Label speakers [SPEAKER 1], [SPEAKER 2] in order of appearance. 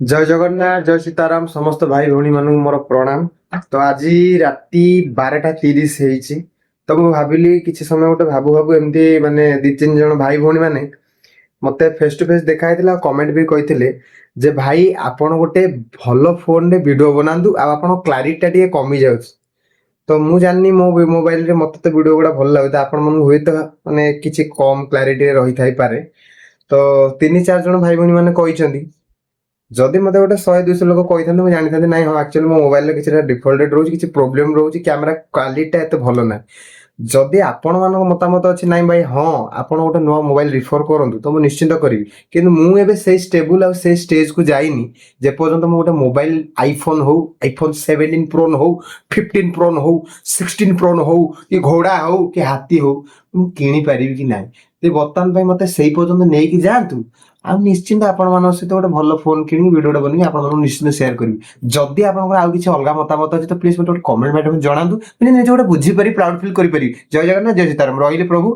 [SPEAKER 1] ଜୟ ଜଗନ୍ନାଥ ଜୟ ସୀତାରାମ ସମସ୍ତ ଭାଇ ଭଉଣୀ ମାନଙ୍କୁ ମୋର ପ୍ରଣାମ। ତ ଆଜି ରାତି 12:30 ହେଇଛି। ତ ମୁଁ ଭାବିଲି କିଛି ସମୟ ଗୋଟେ ଭାବୁ ଭାବୁ ଏମିତି ମାନେ ଦି ତିନି ଜଣ ଭାଇ ଭଉଣୀ ମାନେ ମତେ ଫେସ ଟୁ ଫେସ ଦେଖା ହେଇଥିଲା ଆଉ କମେଣ୍ଟ ବି କହିଥିଲେ ଯେ ଭାଇ ଆପଣ ଗୋଟେ ଭଲ ଫୋନରେ ଭିଡିଓ ବନାନ୍ତୁ ଆଉ ଆପଣଙ୍କ କ୍ଲାରିଟି ଟା ଟିକେ କମି ଯାଉଛି। ତ ମୁଁ ଜାଣିନି ମୋ ମୋବାଇଲରେ ମତେ ତ ଭିଡିଓ ଗୁଡା ଭଲ ଲାଗୁଛି, ଆପଣ ମାନଙ୍କୁ ହୁଏତ ମାନେ କିଛି କମ କ୍ଲାରିଟିରେ ରହିଥାଇପାରେ। ତ ତିନି ଚାରି ଜଣ ଭାଇ ଭଉଣୀ ମାନେ କହିଛନ୍ତି ଯଦି ମତେ ଗୋଟେ 100 200 ଲୋକ କହିଥାନ୍ତେ ମୁଁ ଜାଣିଥାନ୍ତି ନାଇଁ ହଁ ଆକ୍ଚୁଆଲି ମୋ ମୋବାଇଲରେ କିଛିଟା ଡିଫଲ୍ଟେଡ୍ ରହୁଛି, କିଛି ପ୍ରୋବ୍ଲେମ ରହୁଛି, କ୍ୟାମେରା କ୍ୱାଲିଟିଟା ଏତେ ଭଲ ନାହିଁ। ଯଦି ଆପଣମାନଙ୍କ ମତାମତ ଅଛି ନାଇଁ ଭାଇ ହଁ ଆପଣ ଗୋଟେ ନୂଆ ମୋବାଇଲ ରିଫର କରନ୍ତୁ ତ ମୁଁ ନିଶ୍ଚିନ୍ତ କରିବି। କିନ୍ତୁ ମୁଁ ଏବେ ସେଇ ଷ୍ଟେବୁଲ ଆଉ ସେଇ ଷ୍ଟେଜକୁ ଯାଇନି ଯେପର୍ଯ୍ୟନ୍ତ ମୁଁ ଗୋଟେ ମୋବାଇଲ ଆଇଫୋନ ହଉ, ଆଇଫୋନ 17 ପ୍ରୋ ହଉ, 15 ପ୍ରୋ ହଉ, 16 ପ୍ରୋ ହଉ, କି ଘୋଡା ହଉ କି ହାତୀ ହଉ ମୁଁ କିଣିପାରିବି କି ନାହିଁ। ତ ବର୍ତ୍ତମାନ ପାଇଁ ମତେ ସେଇ ପର୍ଯ୍ୟନ୍ତ ନେଇକି ଯାଆନ୍ତୁ, ଆଉ ନିଶ୍ଚିନ୍ତ ଆପଣମାନଙ୍କ ସହିତ ଗୋଟେ ଭଲ ଫୋନ କିଣିକି ଭିଡିଓଟା ବନେଇକି ଆପଣମାନଙ୍କୁ ନିଶ୍ଚିନ୍ତ ସେୟାର କରିବି। ଯଦି ଆପଣଙ୍କର ଆଉ କିଛି ଅଲଗା ମତାମତ ଅଛି ତ ପ୍ଲିଜ ମତେ ଗୋଟେ କମେଣ୍ଟ ମାଧ୍ୟମରେ ଜଣାନ୍ତୁ, ମୁଁ ନିଜେ ଗୋଟେ ବୁଝିପାରି ପ୍ରାଉଡ ଫିଲ୍ କରିପାରିବି। ଜୟ ଜଗନ୍ନାଥ ଜୟ ସୀତାରାମ, ରହିଲି ପ୍ରଭୁ।